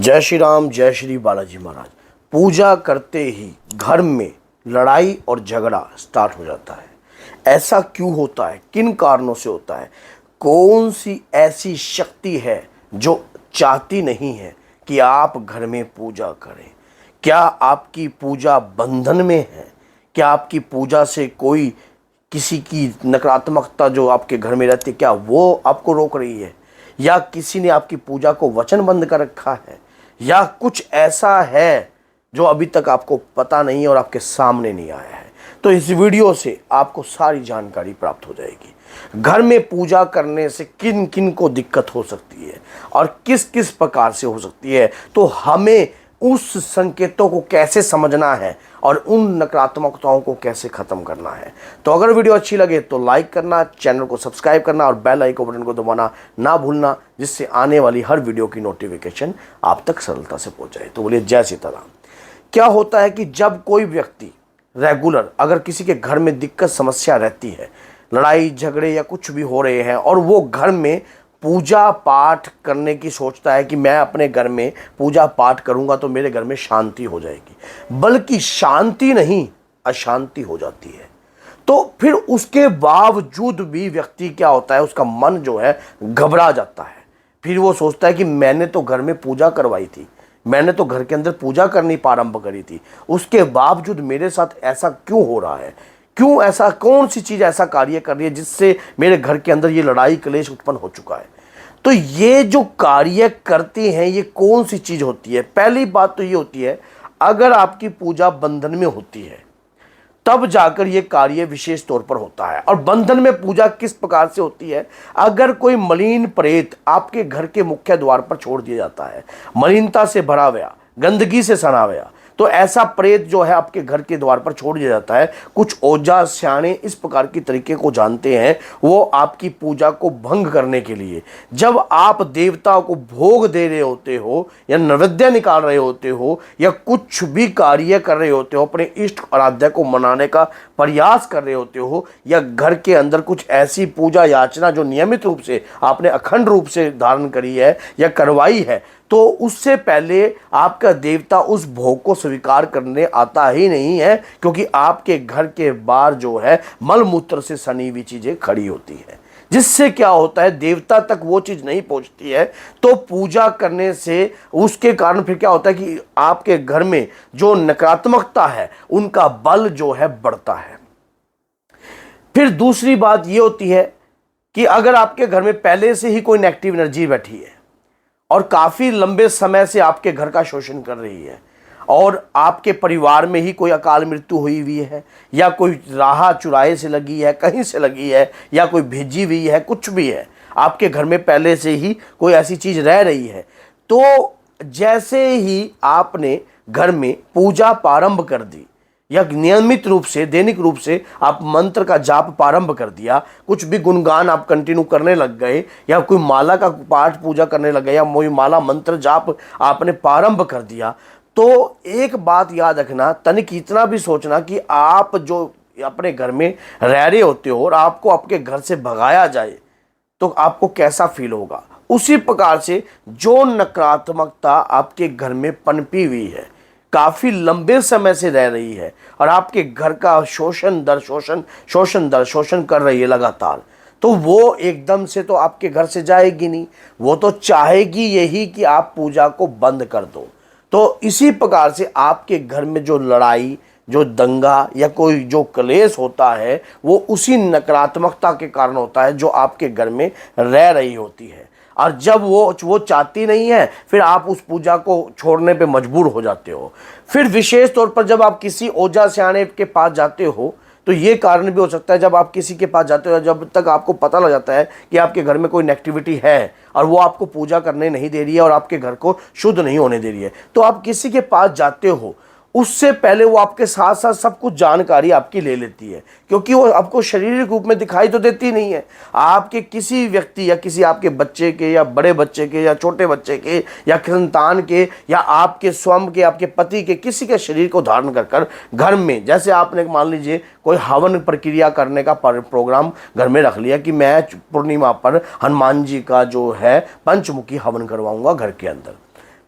जय श्री राम, जय श्री बालाजी महाराज। पूजा करते ही घर में लड़ाई और झगड़ा स्टार्ट हो जाता है। ऐसा क्यों होता है? किन कारणों से होता है? कौन सी ऐसी शक्ति है जो चाहती नहीं है कि आप घर में पूजा करें? क्या आपकी पूजा बंधन में है? क्या आपकी पूजा से कोई किसी की नकारात्मकता जो आपके घर में रहती है, क्या वो आपको रोक रही है? या किसी ने आपकी पूजा को वचनबद्ध कर रखा है? या कुछ ऐसा है जो अभी तक आपको पता नहीं है और आपके सामने नहीं आया है? तो इस वीडियो से आपको सारी जानकारी प्राप्त हो जाएगी। घर में पूजा करने से किन किन को दिक्कत हो सकती है और किस किस प्रकार से हो सकती है, तो हमें उस संकेतों को कैसे समझना है और उन नकारात्मकताओं को कैसे ख़त्म करना है। तो अगर वीडियो अच्छी लगे तो लाइक करना, चैनल को सब्सक्राइब करना और बेल आइकन बटन को दबाना ना भूलना, जिससे आने वाली हर वीडियो की नोटिफिकेशन आप तक सरलता से पहुंच जाए। तो बोलिए जय सीताराम। क्या होता है कि जब कोई व्यक्ति रेगुलर अगर किसी के घर में दिक्कत समस्या रहती है, लड़ाई झगड़े या कुछ भी हो रहे हैं, और वो घर में पूजा पाठ करने की सोचता है कि मैं अपने घर में पूजा पाठ करूंगा तो मेरे घर में शांति हो जाएगी, बल्कि शांति नहीं अशांति हो जाती है। तो फिर उसके बावजूद भी व्यक्ति क्या होता है, उसका मन जो है घबरा जाता है। फिर वो सोचता है कि मैंने तो घर में पूजा करवाई थी, मैंने तो घर के अंदर पूजा करनी प्रारंभ करी थी, उसके बावजूद मेरे साथ ऐसा क्यों हो रहा है? क्यों ऐसा, कौन सी चीज़ ऐसा कार्य कर रही है जिससे मेरे घर के अंदर ये लड़ाई क्लेश उत्पन्न हो चुका है? तो ये जो कार्य करती हैं ये कौन सी चीज़ होती है? पहली बात तो ये होती है, अगर आपकी पूजा बंधन में होती है तब जाकर ये कार्य विशेष तौर पर होता है। और बंधन में पूजा किस प्रकार से होती है? अगर कोई मलिन प्रेत आपके घर के मुख्य द्वार पर छोड़ दिया जाता है, मलिनता से भरा हुआ, गंदगी से सना हुआ, तो ऐसा प्रेत जो है आपके घर के द्वार पर छोड़ दिया जाता है। कुछ ओझा स्याणे इस प्रकार की तरीके को जानते हैं, वो आपकी पूजा को भंग करने के लिए, जब आप देवताओं को भोग दे रहे होते हो या नैवेद्य निकाल रहे होते हो या कुछ भी कार्य कर रहे होते हो, अपने इष्ट आराध्य को मनाने का प्रयास कर रहे होते हो, या घर के अंदर कुछ ऐसी पूजा याचना जो नियमित रूप से आपने अखंड रूप से धारण करी है या करवाई है, तो उससे पहले आपका देवता उस भोग को स्वीकार करने आता ही नहीं है, क्योंकि आपके घर के बाहर जो है मल मूत्र से सनी हुई चीजें खड़ी होती है, जिससे क्या होता है देवता तक वो चीज नहीं पहुंचती है। तो पूजा करने से उसके कारण फिर क्या होता है कि आपके घर में जो नकारात्मकता है उनका बल जो है बढ़ता है। फिर दूसरी बात ये होती है कि अगर आपके घर में पहले से ही कोई नेगेटिव एनर्जी बैठी है और काफ़ी लंबे समय से आपके घर का शोषण कर रही है, और आपके परिवार में ही कोई अकाल मृत्यु हुई हुई है, या कोई राह चुराहे से लगी है, कहीं से लगी है, या कोई भेजी हुई है, कुछ भी है, आपके घर में पहले से ही कोई ऐसी चीज़ रह रही है, तो जैसे ही आपने घर में पूजा प्रारंभ कर दी या नियमित रूप से दैनिक रूप से आप मंत्र का जाप प्रारंभ कर दिया, कुछ भी गुणगान आप कंटिन्यू करने लग गए, या कोई माला का पाठ पूजा करने लग गए, या कोई माला मंत्र जाप आपने प्रारंभ कर दिया, तो एक बात याद रखना, तनिक इतना भी सोचना कि आप जो अपने घर में रह रहे होते हो और आपको आपके घर से भगाया जाए तो आपको कैसा फील होगा। उसी प्रकार से जो नकारात्मकता आपके घर में पनपी हुई है, काफ़ी लंबे समय से रह रही है और आपके घर का शोषण दर शोषण कर रही है लगातार, तो वो एकदम से तो आपके घर से जाएगी नहीं, वो तो चाहेगी यही कि आप पूजा को बंद कर दो। तो इसी प्रकार से आपके घर में जो लड़ाई, जो दंगा या कोई जो क्लेश होता है, वो उसी नकारात्मकता के कारण होता है जो आपके घर में रह रही होती है। और जब वो चाहती नहीं है, फिर आप उस पूजा को छोड़ने पे मजबूर हो जाते हो। फिर विशेष तौर पर जब आप किसी ओझा स्याणे के पास जाते हो, तो ये कारण भी हो सकता है, जब आप किसी के पास जाते हो, जब तक आपको पता लग जाता है कि आपके घर में कोई नेगेटिविटी है और वो आपको पूजा करने नहीं दे रही है और आपके घर को शुद्ध नहीं होने दे रही है, तो आप किसी के पास जाते हो, उससे पहले वो आपके साथ साथ सब कुछ जानकारी आपकी ले लेती है, क्योंकि वो आपको शारीरिक रूप में दिखाई तो देती नहीं है। आपके किसी व्यक्ति या किसी आपके बच्चे के या बड़े बच्चे के या छोटे बच्चे के या संतान के या आपके स्वयं के, आपके पति के, किसी के शरीर को धारण कर कर घर में, जैसे आपने मान लीजिए कोई हवन प्रक्रिया करने का प्रोग्राम घर में रख लिया कि मैं पूर्णिमा पर हनुमान जी का जो है पंचमुखी हवन करवाऊंगा घर के अंदर,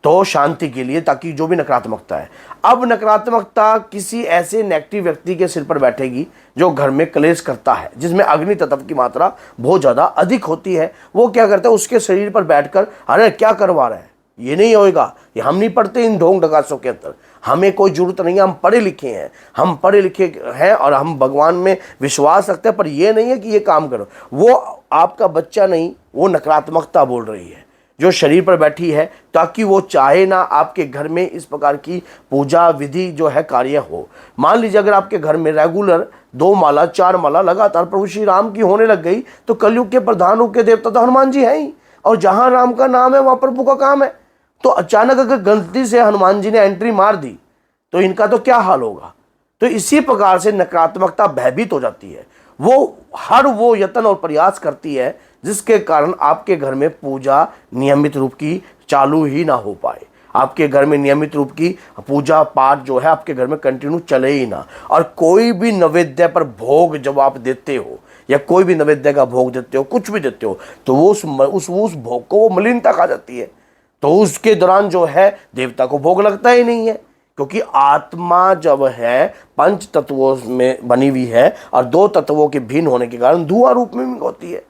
तो शांति के लिए, ताकि जो भी नकारात्मकता है, अब नकारात्मकता किसी ऐसे नेगेटिव व्यक्ति के सिर पर बैठेगी जो घर में क्लेश करता है, जिसमें अग्नि तत्व की मात्रा बहुत ज़्यादा अधिक होती है। वो क्या करता है, उसके शरीर पर बैठकर अरे क्या करवा रहा है, ये नहीं होएगा, ये हम नहीं पढ़ते इन ढोंग ढकासों के अंदर, हमें कोई जरूरत नहीं है, हम पढ़े लिखे हैं, हम पढ़े लिखे हैं और हम भगवान में विश्वास रखते हैं, पर ये नहीं है कि ये काम करो। वो आपका बच्चा नहीं, वो नकारात्मकता बोल रही है जो शरीर पर बैठी है, ताकि वो चाहे ना आपके घर में इस प्रकार की पूजा विधि जो है कार्य हो। मान लीजिए अगर आपके घर में रेगुलर 2 माला 4 माला लगातार प्रभु श्री राम की होने लग गई, तो कलयुग के प्रधान रूप के देवता तो हनुमान जी हैं ही, और जहां राम का नाम है वहां प्रभु का काम है। तो अचानक अगर गलती से हनुमान जी ने एंट्री मार दी तो इनका तो क्या हाल होगा। तो इसी प्रकार से नकारात्मकता भयभीत हो जाती है, वो यत्न और प्रयास करती है, जिसके कारण आपके घर में पूजा नियमित रूप की चालू ही ना हो पाए, आपके घर में नियमित रूप की पूजा पाठ जो है आपके घर में कंटिन्यू चले ही ना। और कोई भी नैवेद्य पर भोग जब आप देते हो, या कोई भी नैवेद्य का भोग देते हो, कुछ भी देते हो, तो वो उस भोग को वो मलिनता खा जाती है। तो उसके दौरान जो है देवता को भोग लगता ही नहीं है, क्योंकि आत्मा जब है 5 तत्वों में बनी हुई है और 2 तत्वों के भिन्न होने के कारण धुआं रूप में होती है।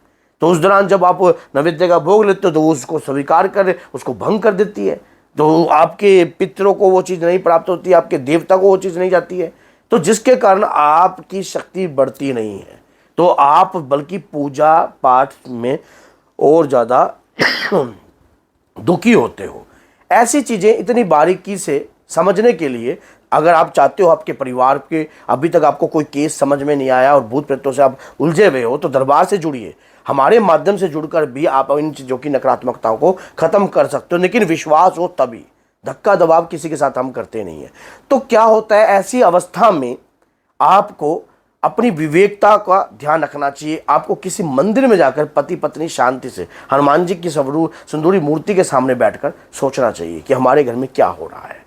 तो उस दौरान जब आप नैवेद्य का भोग लेते हो तो वो उसको स्वीकार कर, उसको भंग कर देती है। तो आपके पितरों को वो चीज़ नहीं प्राप्त होती, आपके देवता को वो चीज़ नहीं जाती है, तो जिसके कारण आपकी शक्ति बढ़ती नहीं है। तो आप बल्कि पूजा पाठ में और ज़्यादा दुखी होते हो। ऐसी चीज़ें इतनी बारीकी से समझने के लिए, अगर आप चाहते हो आपके परिवार के अभी तक आपको कोई केस समझ में नहीं आया और भूत प्रेतों से आप उलझे हुए हो, तो दरबार से जुड़िए। हमारे माध्यम से जुड़कर भी आप इन चीज़ों की नकारात्मकताओं को ख़त्म कर सकते हो, लेकिन विश्वास हो तभी। धक्का दबाव किसी के साथ हम करते नहीं हैं। तो क्या होता है, ऐसी अवस्था में आपको अपनी विवेकता का ध्यान रखना चाहिए। आपको किसी मंदिर में जाकर पति पत्नी शांति से हनुमान जी की सुंदरी मूर्ति के सामने बैठकर सोचना चाहिए कि हमारे घर में क्या हो रहा है।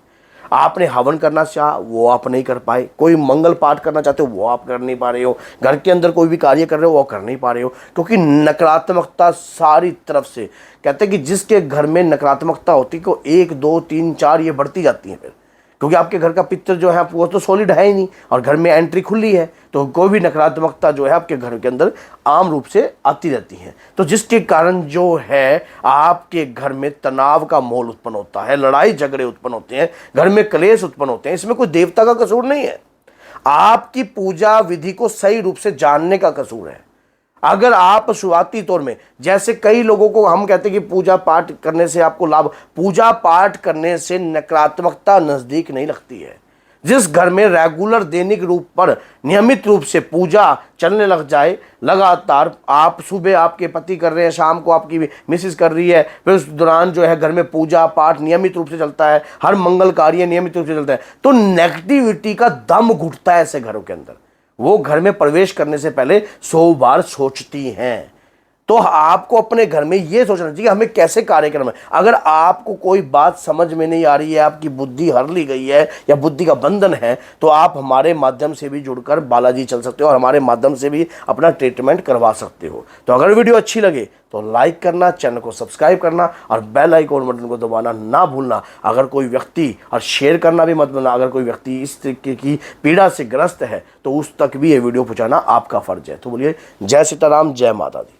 आपने हवन करना चाहा, वो आप नहीं कर पाए। कोई मंगल पाठ करना चाहते हो, वो आप कर नहीं पा रहे हो। घर के अंदर कोई भी कार्य कर रहे हो, वो कर नहीं पा रहे हो, क्योंकि नकारात्मकता सारी तरफ से। कहते हैं कि जिसके घर में नकारात्मकता होती है, को 1 2 3 4 ये बढ़ती जाती है फिर, क्योंकि आपके घर का पिक्चर जो है वो तो सॉलिड है ही नहीं, और घर में एंट्री खुली है, तो कोई भी नकारात्मकता जो है आपके घर के अंदर आम रूप से आती रहती है। तो जिसके कारण जो है आपके घर में तनाव का माहौल उत्पन्न होता है, लड़ाई झगड़े उत्पन्न होते हैं, घर में क्लेश उत्पन्न होते हैं। इसमें कोई देवता का कसूर नहीं है, आपकी पूजा विधि को सही रूप से जानने का कसूर है। अगर आप शुरुआती तौर में, जैसे कई लोगों को हम कहते हैं कि पूजा पाठ करने से आपको लाभ, पूजा पाठ करने से नकारात्मकता नजदीक नहीं लगती है। जिस घर में रेगुलर दैनिक रूप पर नियमित रूप से पूजा चलने लग जाए, लगातार आप सुबह आपके पति कर रहे हैं, शाम को आपकी मिसेस कर रही है, फिर उस दौरान जो है घर में पूजा पाठ नियमित रूप से चलता है, हर मंगल कार्य नियमित रूप से चलता है, तो नेगेटिविटी का दम घुटता है ऐसे घरों के अंदर। वो घर में प्रवेश करने से पहले 100 बार सोचती हैं। तो आपको अपने घर में ये सोचना चाहिए हमें कैसे कार्यक्रम है। अगर आपको कोई बात समझ में नहीं आ रही है, आपकी बुद्धि हर ली गई है या बुद्धि का बंधन है, तो आप हमारे माध्यम से भी जुड़कर बालाजी चल सकते हो और हमारे माध्यम से भी अपना ट्रीटमेंट करवा सकते हो। तो अगर वीडियो अच्छी लगे तो लाइक करना, चैनल को सब्सक्राइब करना और बेल आइकॉन बटन को दबाना ना भूलना। अगर कोई व्यक्ति, और शेयर करना भी मत भूलना, अगर कोई व्यक्ति इस तरीके की पीड़ा से ग्रस्त है तो उस तक भी ये वीडियो पहुँचाना आपका फर्ज है। तो बोलिए जय सीताराम, जय माता दी।